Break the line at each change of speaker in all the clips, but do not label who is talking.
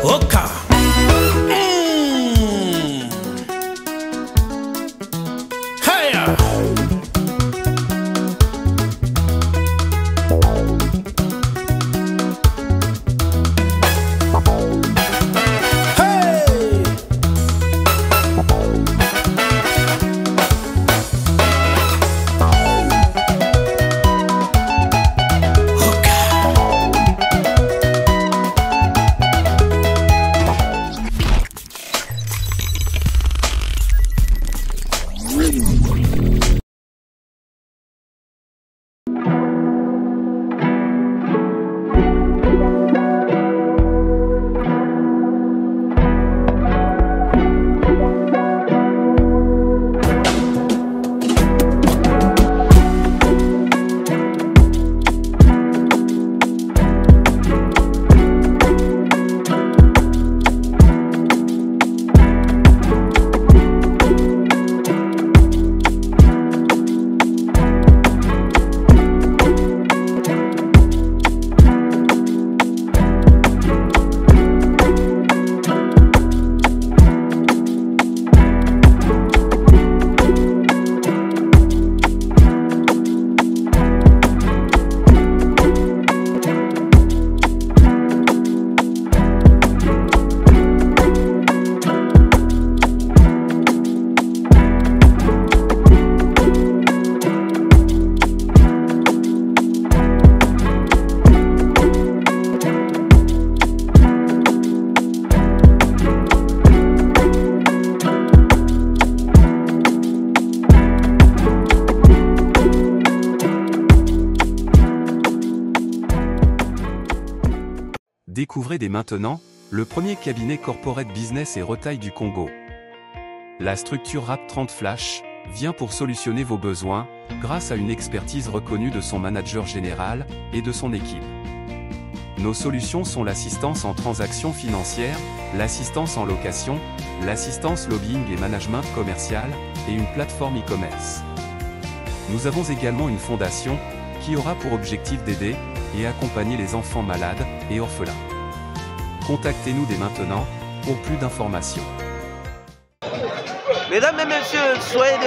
Oka. Hiya.
Découvrez dès maintenant le premier cabinet corporate business et retail du Congo. La structure Rap 30 Flash vient pour solutionner vos besoins grâce à une expertise reconnue de son manager général et de son équipe. Nos solutions sont l'assistance en transactions financières, l'assistance en location, l'assistance lobbying et management commercial et une plateforme e-commerce. Nous avons également une fondation qui aura pour objectif d'aider et accompagner les enfants malades et orphelins. Contactez-nous dès maintenant pour plus d'informations.
Mesdames et messieurs, soyez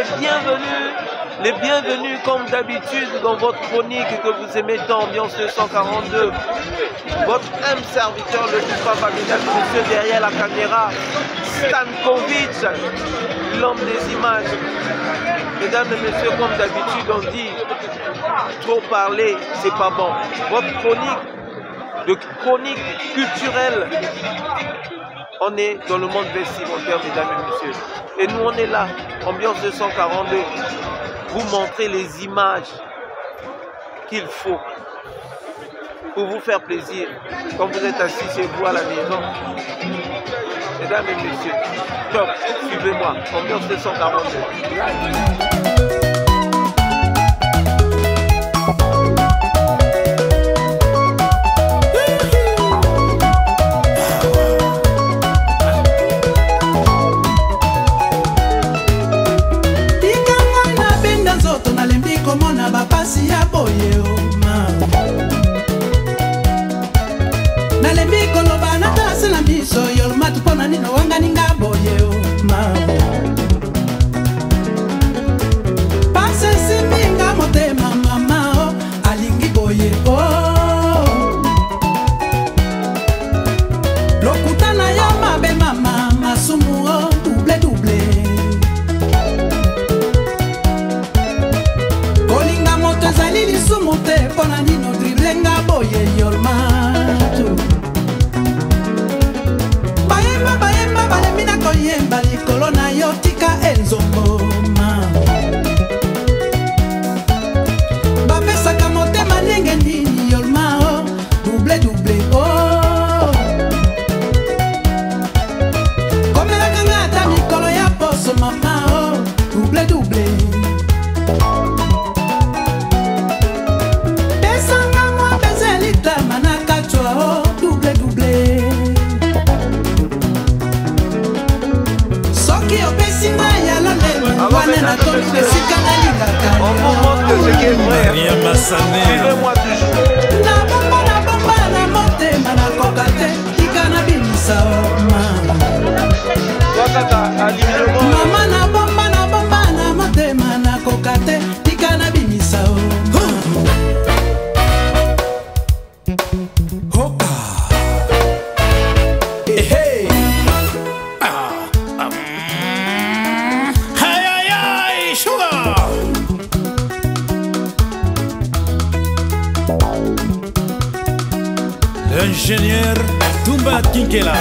les bienvenus comme d'habitude dans votre chronique que vous aimez tant, Ambiance 242. Votre âme serviteur, le plus papa, mesdames et messieurs, derrière la caméra, Stankovic, l'homme des images. Mesdames et messieurs, comme d'habitude, on dit, trop parler, c'est pas bon. Votre chronique culturelle, on est dans le monde vestimentaire, mesdames et messieurs. Et nous, on est là, Ambiance 242, vous montrer les images qu'il faut pour vous faire plaisir quand vous êtes assis chez vous à la maison. Mesdames et messieurs, top, suivez-moi, Ambiance 242. Suivez-moi toujours.
kokate tika na bimisa mama na bomba na motema na kokate tika na bimisa hoka hey
Hey, sugar. L'ingénieur Toumba Kinkela.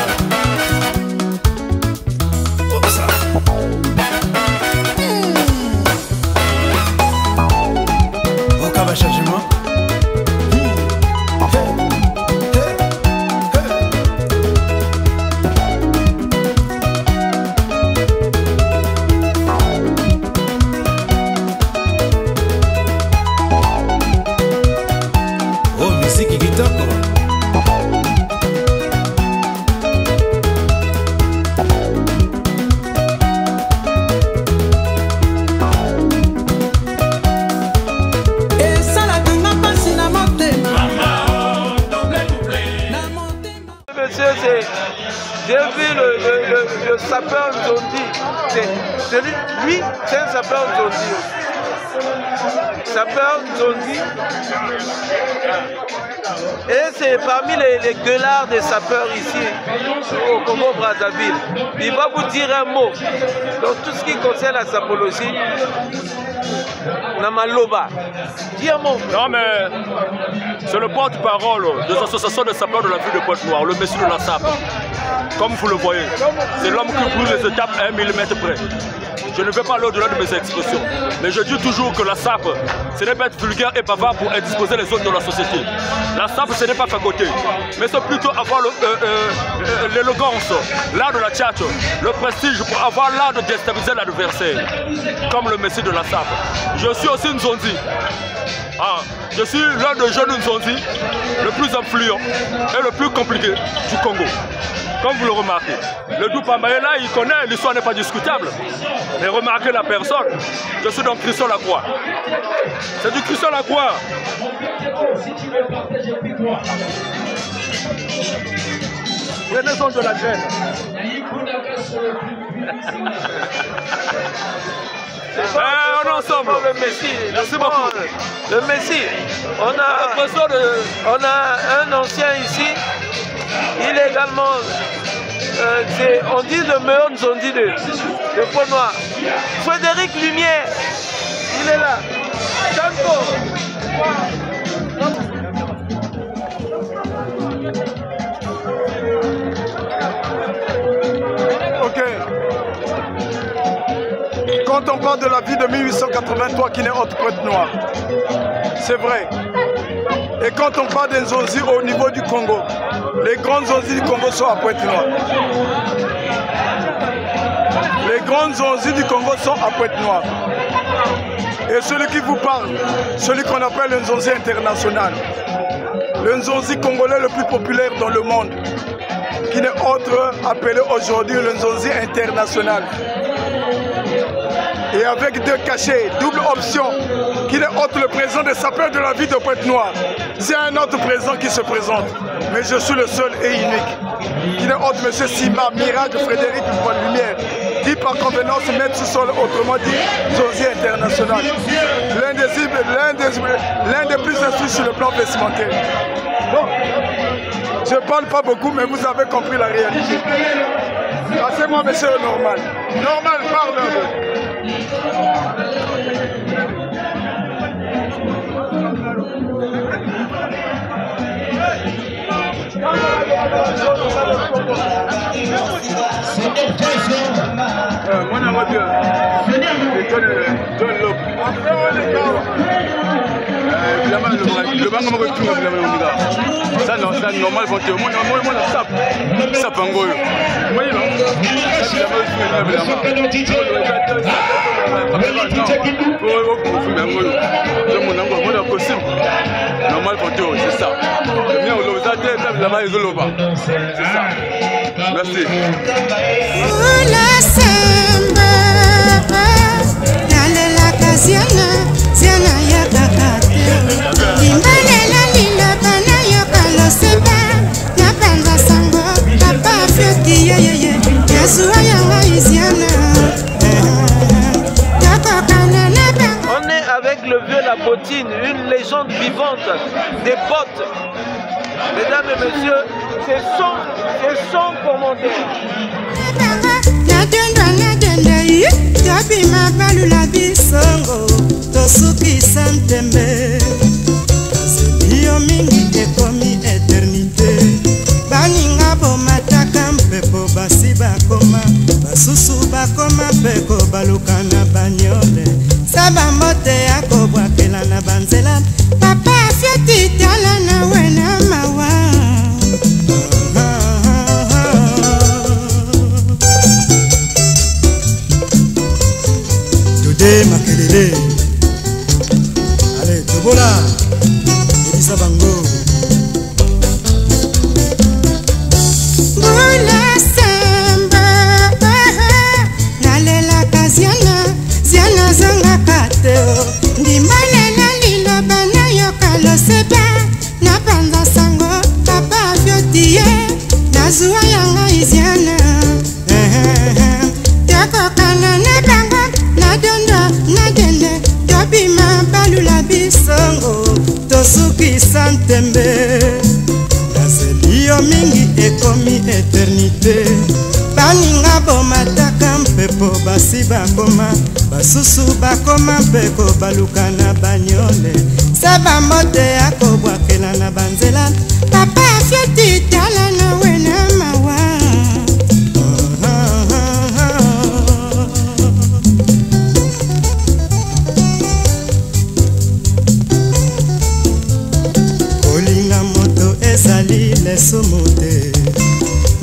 Au cas changement. Oh, musique qui kitoko.
J'ai vu le sapeur Nzondi. Lui, c'est un sapeur Nzondi. Sapeur Nzondi. Et c'est parmi les gueulards des sapeurs ici, au Congo-Brazzaville. Il va vous dire un mot. Donc tout ce qui concerne la sapologie, Namaloba. Dis un mot.
Non mais c'est le porte-parole des associations de sapeurs de la ville de Pointe-Noire, le monsieur de la SAP. Comme vous le voyez, c'est l'homme qui brûle les étapes à 1 mm près. Je ne vais pas aller au-delà de mes expressions, mais je dis toujours que la SAP, ce n'est pas être vulgaire et bavard pour indisposer les autres de la société. La SAP, ce n'est pas fagoter, mais c'est plutôt avoir l'élégance, l'art de la tchatche, le prestige pour avoir l'art de déstabiliser l'adversaire, comme le messie de la SAP. Je suis aussi Nzondi. Ah, je suis l'un des jeunes Nzondi, le plus influent et le plus compliqué du Congo. Comme vous le remarquez, le Doupambaye là, il connaît, l'histoire n'est pas discutable. Mais remarquez la personne, je suis donc Christian Lacroix. C'est du Christian Lacroix. Renaissance de la graine. On est ensemble.
Le Messie.
Merci beaucoup.
Le Messie. On a un ancien ici. Il est également, on dit le meilleur Nzondi de Pointe-Noire. Frédéric Lumière, il est là. Chanko.
Ok. Quand on parle de la vie de 1883 qui n'est autre Pointe-Noire, c'est vrai. Et quand on parle des Nzonzi au niveau du Congo, les grands Nzonzi du Congo sont à Pointe-Noire. Les grands Nzonzi du Congo sont à Pointe-Noire. Et celui qui vous parle, celui qu'on appelle le Nzonzi international, le Nzonzi congolais le plus populaire dans le monde, qui n'est autre appelé aujourd'hui le Nzonzi international. Et avec deux cachets, double option, qui est autre le président des sapeurs de la ville de Pointe-Noire. C'est un autre président qui se présente, mais je suis le seul et unique. Qui est autre M. Sima Mirage Frédéric Lumière, qui par convenance met sous sol, autrement dit, Nzonzi international. L'un des plus instruits sur le plan vestimentaire. Bon, je ne parle pas beaucoup, mais vous avez compris la réalité. Passez-moi, monsieur, normal. Normal, parle.
Le bango moko tunga bila munga. Ça non, ça normal quand tu moi ça pangoyo. Moi non. Ça bila normal quand tu c'est ça. Bien on le zate ça bila ba izoloba. C'est ça. Merci.
La samba la la casiana ziana ya kakate. Limbalela lila bana ya kaloseba na panga
guillotine, une légende vivante, des bottes. Mesdames et messieurs, c'est son commentaire.
Baninga bomataka mpepo basi bakoma basusu bakoma peko balukana banyole saba mote yako bwakela na banzela papa fiati tala na wena mawa Today makelele allez tobola Elisa Bango Nazua yanga iziana Yakokana na bango Nadonda, nadende Tobima balula bisongo Tosuki santembe Nazelio mingi ekomi eternite Baninga bomataka mpepo basi bakoma Basusu bakoma mpeko balukana banyole Saba mote yako bwakela na banzela Papa fiati tala na wena mawa Kolinga moto ezali lesomo te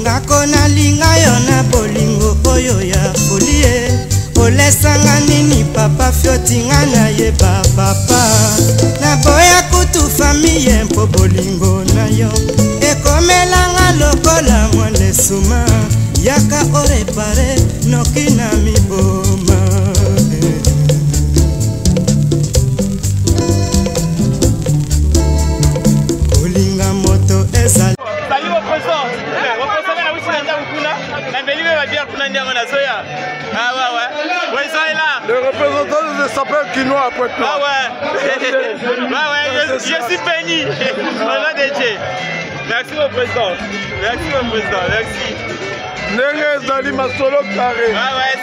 Ngako na linga yo na bolingo oyo ya folie Olesanga nini papa fioti nga na yeba papa Na boya kutu famille mpo bolingo na yo Ekomelanga lokola mwale suma Yaka orepare noki na miboma Kolinga moto ezali
Salut au président. Représentant la Wissina Ndakuna. La Bélive va bien pour Ndiamana Soya. Ah ouais. Président est là.
Le représentant des sapeurs quinois à Pointe-Noire.
Ah ouais. Je suis béni. Président DJ. Merci au président. Merci au président. Merci.
Nenge Zali Masolo Carré.
Ah ouais,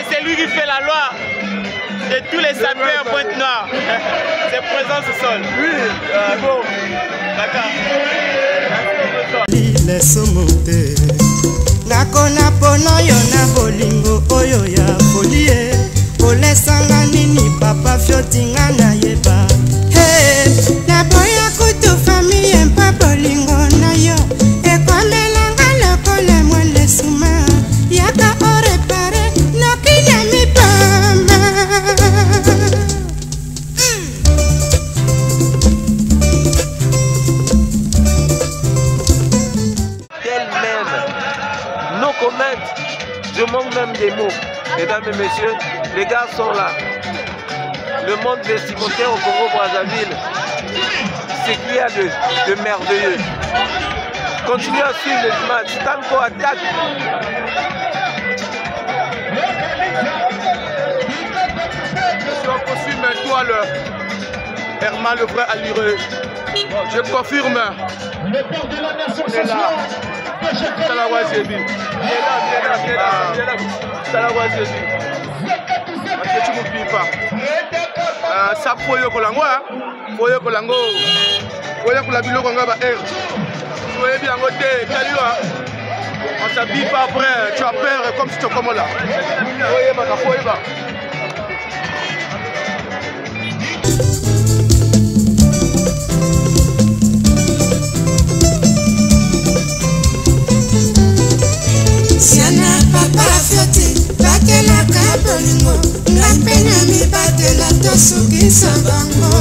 c'est lui qui fait la loi. De tous les sapeurs Pointe-Noire. C'est présent ce sol.
Oui, bon.
D'accord.
Lesomo te Ngakona pono yo na bolingo oyo ya folie Olesanga nini papa fiotinga na yeba Hey, na boya kutu famille mpa bolingo na yo Ekomelanga lokole mwele suma Yaka orepare noki na mibama
Je manque même des mots. Mesdames et messieurs, les gars sont là. Le monde vestimentaire au Congo-Brazzaville, c'est qu'il y a de merveilleux. Continuez à suivre les matchs. Tanko attaque.
Je confirme toi le Herman le vrai allureux. Je confirme. On est là. Salawazebi. Salawazebi. Tu me pies pas. Ça foye kolango. Foye kolango. Foye kolabilo konga ba air. Foye bien côté. Taliwa. On s'habille pas après. Tu as peur comme si tu es comme là. Foye ba foye ba.
Siana papa fioti bakelaka bolingo ngampe na mibatela tosuki sabango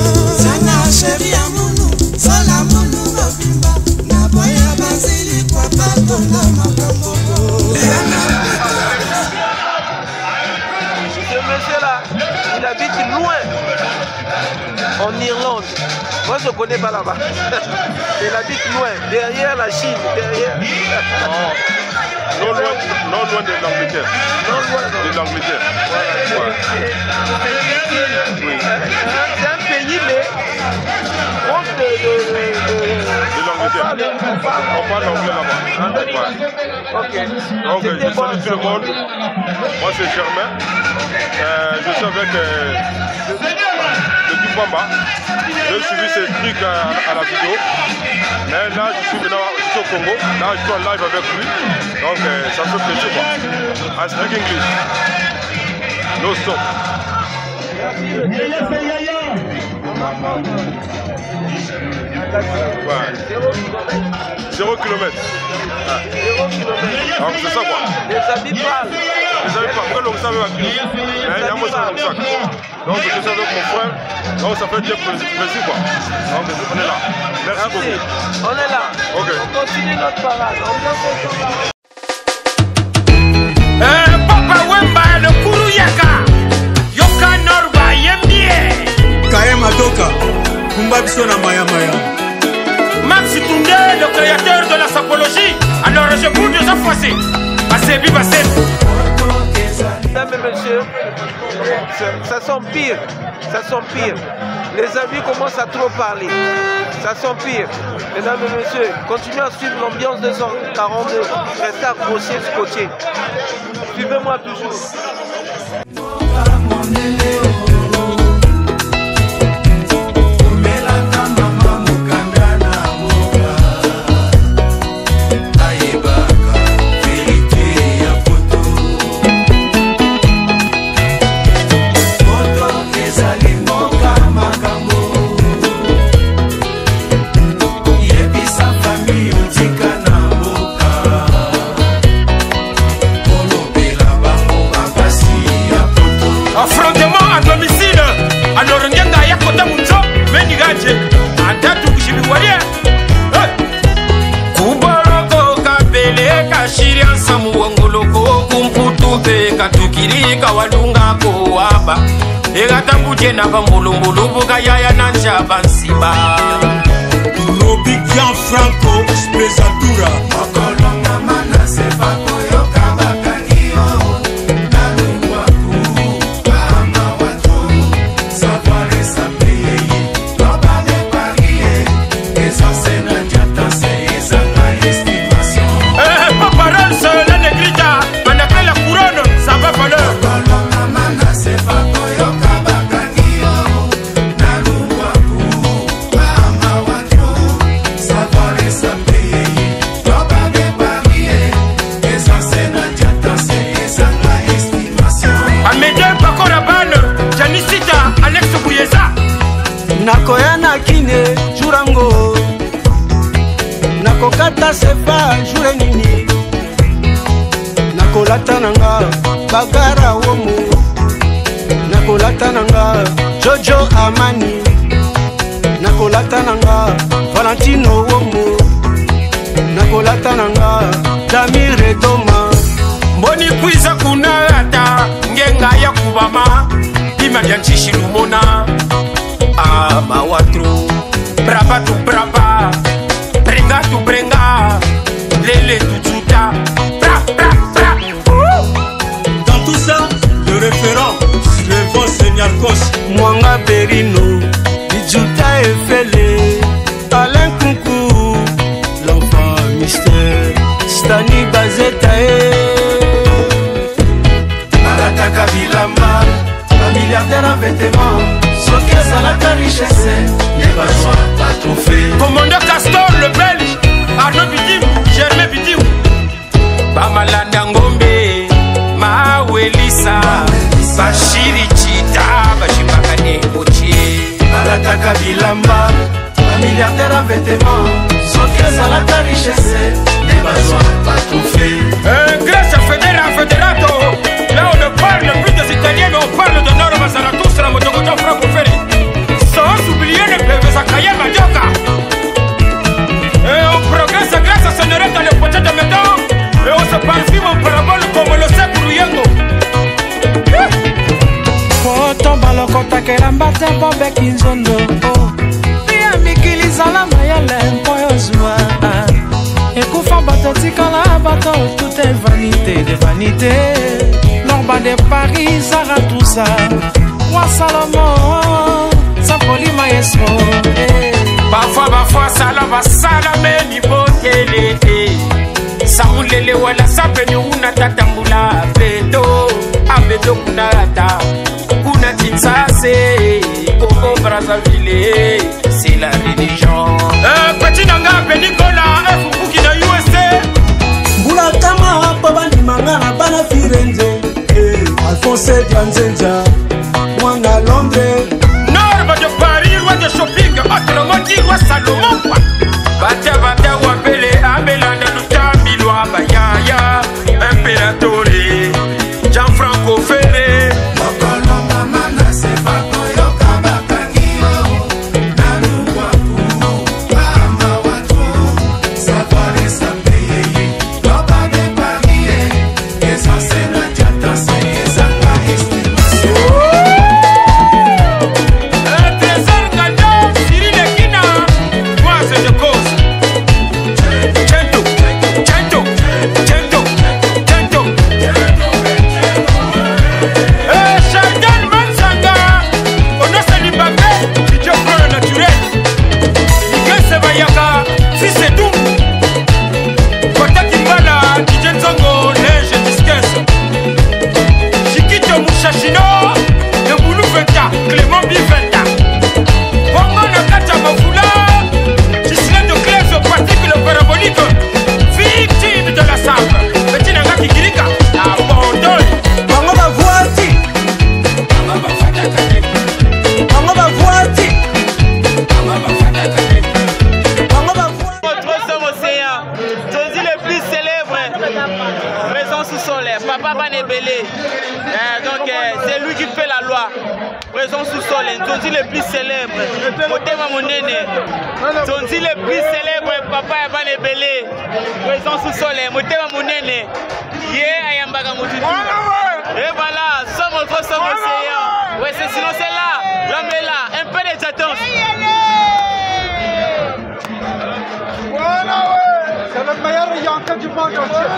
Sana sheri ya munu sola munu mobimba na boya bazili kwa batonda makambo
Ce monsieur-là, il habite loin, en Irlande. Moi, je ne connais pas là-bas. Il habite loin, derrière la Chine, derrière.
Non loin. Non loin de l'Angleterre.
Non loin
de l'Angleterre.
Voilà.
Oui.
C'est un pays, mais proche de
l'Angleterre. On parle anglais là-bas.
Ok.
Donc je salue tout le monde. Moi c'est Germain. Je suis avec le Dupamba. J'ai suivi ces trucs à la vidéo. Mais là je suis maintenant au Congo. Là je suis en live avec lui. Donc ça fait plaisir quoi. I speak English. No stop. Ouais. 0 km. Donc c'est ça quoi.
Les habits parlent.
Les amis parlent. Après, donc ça veut dire. Il y a moi ça comme ça. Donc je suis avec mon frère. Donc ça fait dire plaisir quoi. Donc on est là. Merci beaucoup.
On est là.
Ok.
On continue notre parade.
Papa Wemba le Kuruyaka. Yoka Norba Yembie.
Kaye Madoka. Kumba Bisona Maya Maya.
Max Tunde, le créateur de la sapologie. Alors je bouge de sa fois-ci. Basebi, Basebi.
Mesdames et messieurs, ça s'empire. Ça s'empire. Les amis commencent à trop parler. Ça s'empire. Mesdames et messieurs, continuez à suivre l'ambiance de 142. Restez accrochés, scotchés. Suivez-moi toujours.
Katukirika walunga kuwaba Egatambuje na bambulumbulu buka yaya na njaba nsiba
Robi Gianfranco Espresatura
Makolonga mana sefa koyoka bakaniyo Nalungwa kama watu Savoir sa paye Toba de Paris Esa sena jata se esa na estimation Paparal se la negrita Manapela couronne ça va falloir
nakoya na kine jurango nakokata sefa jure nini nakolata nanga bagara womo nakolata nanga Jojo Amani nakolata nanga Valentino womo nakolata nanga Damire Doma
mboni kwiza kunata ngenga ya kubama bima bya nchishilumona ama watu braba tu braba brenga tu brenga lele tu tuta bra bra bra
Dans tout ça, le référent Sylvain Senyarkos
Mwanga Berino Bijuta Efele Alain Kunku L'enfant mystère Stani Bazeta Marataka Bilamba Un milliardaire en vêtements Soki azalaka richesse Nebazwa pas trouvé
Commandant Castor le Belge Arnaud Bidim Germain Bidim Bamalanda Ngombe Mawelisa Bashiri Chita Bashibakane Ochi
Marataka Bilamba Un milliardaire en vêtements Soki azalaka richesse Nebazwa pas trouvé
Grâce à Federato Là on ne parle plus des Italiens mais on parle de Nord Mazalatus La Motogoto Franco-Ferry sans oublier les bébés à Kaya Madioka. Et on progresse grâce à Sonorette dans les pochettes de métal. Et on se parfume en parabole comme le sait pour Yango.
Kotomba lokota kelamba tempo beki nzondo Pia mikili zala mayele mpo yozua Ekufa bato tikala bato tute vani
beauté de vanité. Norba de Paris, Zara tout ça. Moi Salomon, ça poli maestro.
Parfois, salava salame ni botele. Saulele wala sapeni una tatambula bedo. Abedo kunata, kuna tinsase. Congo Brazzaville, c'est la religion. Petit nanga Nicolas, Fukuki na USA.
Bula kama babani mangana bana firenze. Alphonse Dianzenja, Mwana Londres.
Norba de Paris, roi de shopping, autrement dit roi Salomon. Bata wapele, Abelanda Lutambi, loi Bayaya, Imperatore, Gianfranco Ferré.
Papa Banebele, donc c'est lui qui fait la loi. Présent sous sol, Tonzi le plus célèbre, Motema Monene, Tonzi le plus célèbre, Papa Banebele, présent sous sol, Motema Monene, Yé Ayambaga Motutu. Et voilà, sommes autres, sommes océans. Ouais, c'est sinon c'est là, l'homme est là, un peu de jatons.
Voilà, ouais, c'est le meilleur yanka du monde entier.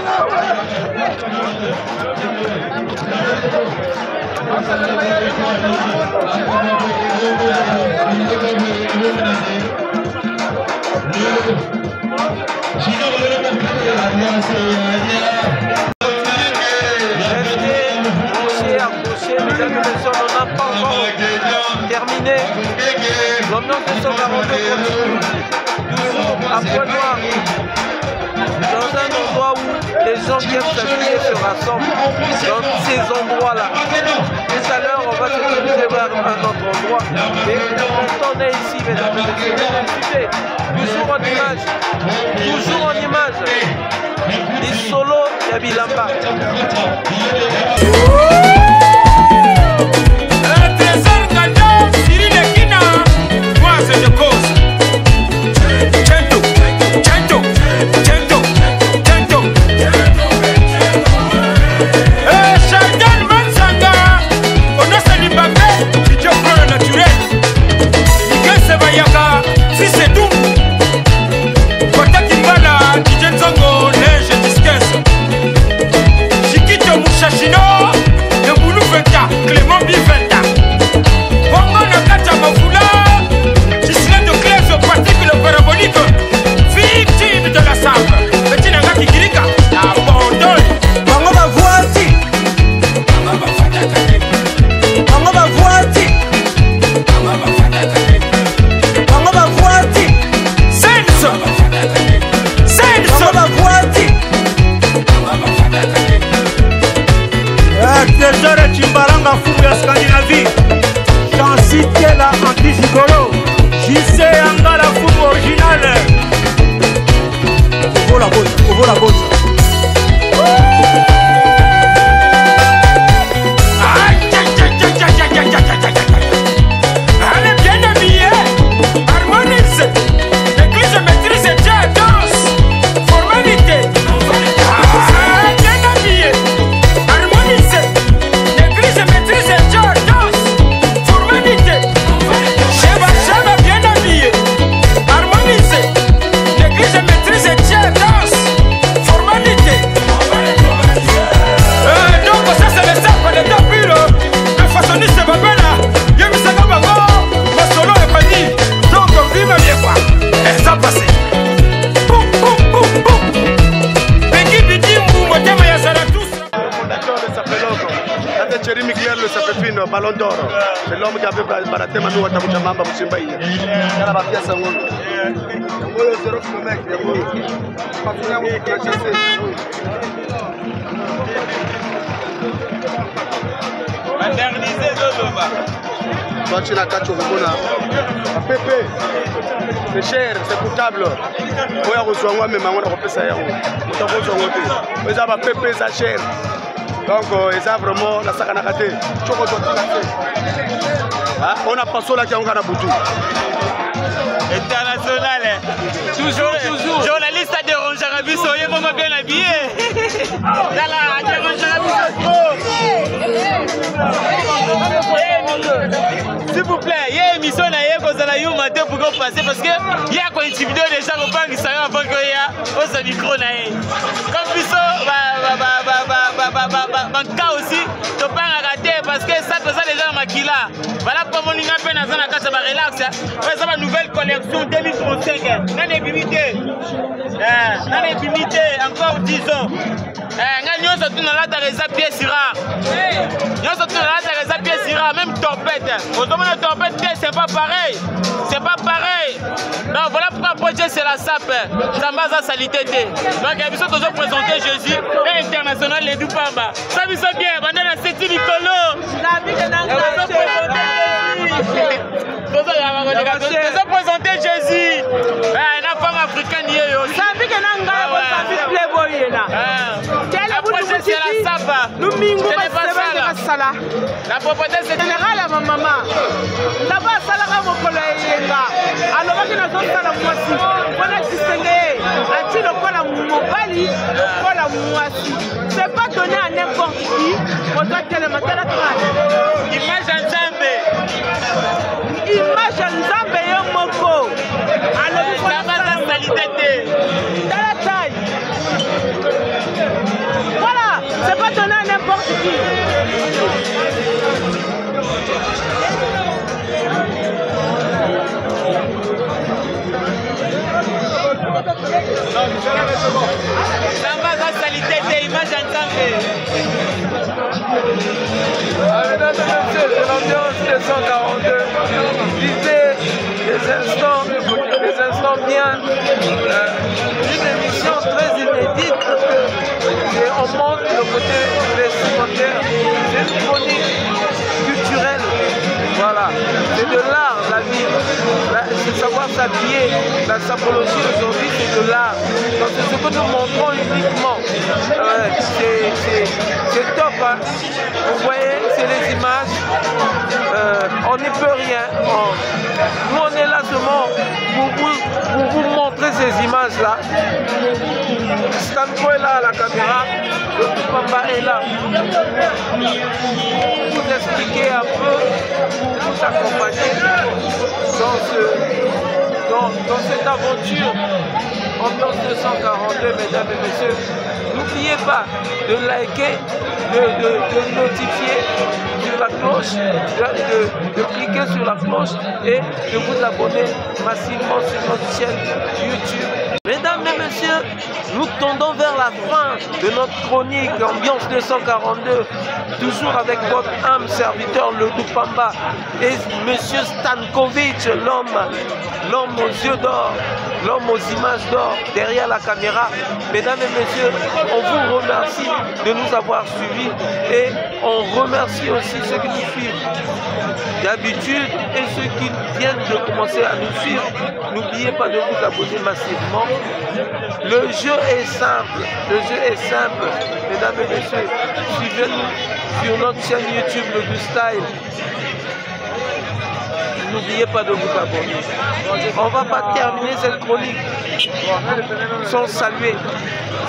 Mesdames et messieurs, on n'a pas encore terminé. L'ambiance de 142 continue. Toujours à Pointe Noire. Dans un endroit où les gens qui aiment s'habiller se rassemblent. Dans ces endroits-là. Tout à l'heure, on va se diriger vers un autre endroit. Et quand on est ici, mesdames et messieurs, toujours en image. Toujours en image. Les solos Yabilamba.
Chimbalanga fumu ya Scandinavie, Chancy Tiela anti-gigolo, JC Angala fumu original. Ouvre la bosse.
Allez bien habillé, harmonise, l'église maîtrise déjà danse, formalité. Bien habillé, harmonise. L'église maîtrise déjà danse, formalité. Cheva bien habillé, harmonisé. L'église maîtrise déjà danse, formalité.
derrière le Sapefine, Ballon d'Or. C'est l'homme qui avait baraté Manu Watamuchamamba Mouchimbaï. Il y a la pièce à vous. Toi, tu n'as qu'à te reconnaître. Pépé, c'est cher, c'est coûtable. Oui, on reçoit moi, mais on a repris ça. On a reçu mais ça va pépé, ça cher. Donc, ça vraiment, la sac à raté. On a passé là qui a un Boutou.
International, toujours. Journaliste à déranger à vie, soyez vraiment bien habillé. S'il vous plaît, il y a une émission pour qu'on passe parce que il y a quoi une vidéo déjà au banc qui s'arrête avant qu'il y a au micro. Comme ça, cas aussi, tu peux rater parce que ça déjà maquilla. Voilà pour mon ligne peine à la case relax. Ça va nouvelle collection 2035. N'en est limité, encore 10 ans. Nous sommes dans la pièce rare. Nous sommes dans la pièce rare, même tempête. Au domaine de tempête, c'est pas pareil. C'est pas pareil. Donc voilà pourquoi projet c'est la SAP. Ça m'a salité. Donc il y a besoin de présenter Jésus et international les Dupamba. Ça me fait bien. Maintenant la c'est Nicolo. La vie de présenter Jésus. La femme africaine y est aussi. Après c'est la SAP. La propriété c'est
général à ma maman. Là-bas, ça la rame au collège. Alors, on a besoin de moissi. On a distingué. A-t-il le col à Mobali, le col à moissi. C'est pas donné à n'importe qui. On doit que le matin la trace.
Image en Zambé.
Image en Zambé, un moko. Alors, il faut la qualité. Dans la taille. Voilà. C'est pas donné à n'importe qui.
Ça va la qualité des images en Zambé.
Mesdames et messieurs, c'est l'ambiance de 142. Vivez des instants bien. Une émission très inédite parce que on montre le côté vestimentaire. C'est une chronique culturelle. Voilà, c'est de l'art, la vie. C'est savoir s'habiller. La sapologie aujourd'hui, c'est de l'art. Donc c'est ce que nous montrons uniquement. C'est top, hein. Vous voyez, c'est les images. On n'y peut rien. Nous, on est là seulement pour vous montrer ces images-là. Stanko est là à la caméra. Le Papa est là. Pour vous expliquer un peu, pour vous accompagner dans cette aventure. Ambiance 242, mesdames et messieurs. N'oubliez pas de liker, de notifier sur la cloche, de cliquer sur la cloche et de vous abonner massivement sur notre chaîne YouTube. Mesdames et messieurs, nous tendons vers la fin de notre chronique Ambiance 242, toujours avec votre âme serviteur, le Dupamba, et Monsieur Stankovic, l'homme aux yeux d'or, l'homme aux images d'or, derrière la caméra. Mesdames et messieurs, on vous remercie de nous avoir suivis et on remercie aussi ceux qui nous suivent d'habitude et ceux qui viennent de commencer à nous suivre. N'oubliez pas de vous abonner massivement. Le jeu est simple, mesdames et messieurs. Suivez-nous sur notre chaîne YouTube Le Gustyle. N'oubliez pas de vous abonner. On ne va pas terminer cette chronique sans saluer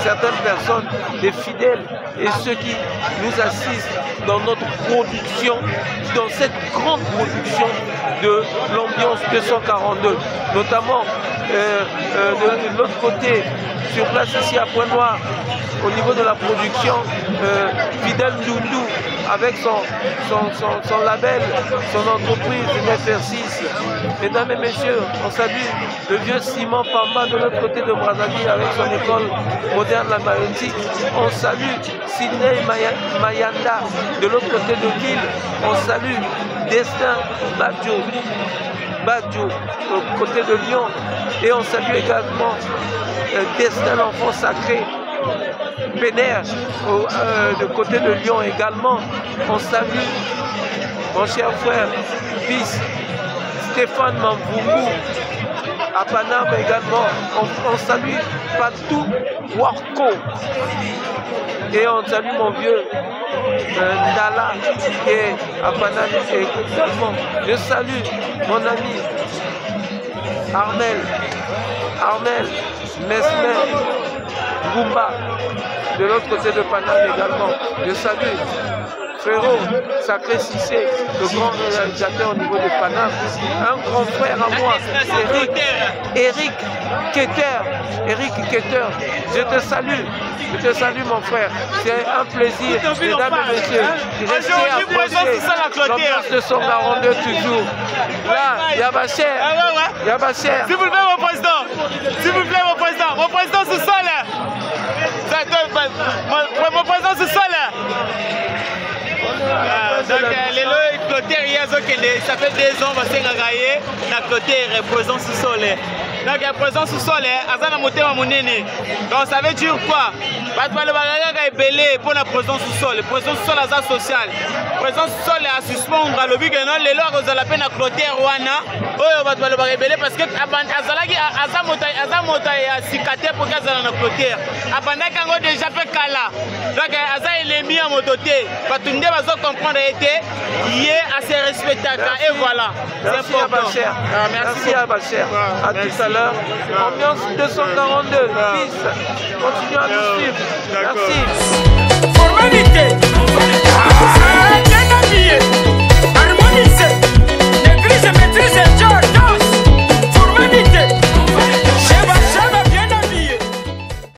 certaines personnes, des fidèles et ceux qui nous assistent dans notre production, dans cette grande production de l'ambiance 242, notamment de l'autre côté, sur place ici à Point-Noir, au niveau de la production, Fidèle Doundou, avec son label, son entreprise, une exercice. Mesdames et messieurs, on salue le vieux Simon Pamba de l'autre côté de Brazzaville avec son école moderne la maïotique. On salue Sidney Mayanda de l'autre côté de l'île. On salue Destin Badjo au côté de Lyon. Et on salue également Destin l'enfant sacré Pénère du côté de Lyon également. On salue mon cher frère, fils Stéphane Mamvungu à Paname également. On salue Patou Warko. Et on salue mon vieux Ndala qui est à Paname également. Je salue mon ami Armel Mesmer Goumba de l'autre côté de Paname également. Je salue Frérot Sacré Cissé, le grand réalisateur au niveau de Paname. Un grand frère à moi, Eric Keter. Je te salue mon frère. C'est un plaisir, mesdames et messieurs. Restez approchés. L'ambiance de son 42 toujours. Là, Yabacher.
S'il vous plaît, mon président. Mon président sous sol. Mon président sous sol. Donc, les lois clôtures, ça fait 2 ans que la clôture représente sous sol. Donc, la présence sous sol, donc ça veut dire quoi? Est belé pour la présence sous sol. La présence sous sol est sociale. La présence sous sol est à suspendre. Le but que non, les lois ont la peine à clôture wana. Oh, va le rebelle parce que Azalagi Azamota est cicaté pour qu'elle soit dans la clôture. Abanda Kango déjà fait kala. Donc, Aza il est mis en mototé. Patunde va se comprendre été lié à ses respectables. Et voilà.
Merci à Bacher. Merci à Bacher. À tout à l'heure. Ambiance 242. Peace. Continuez à nous suivre. Merci.
Formalité.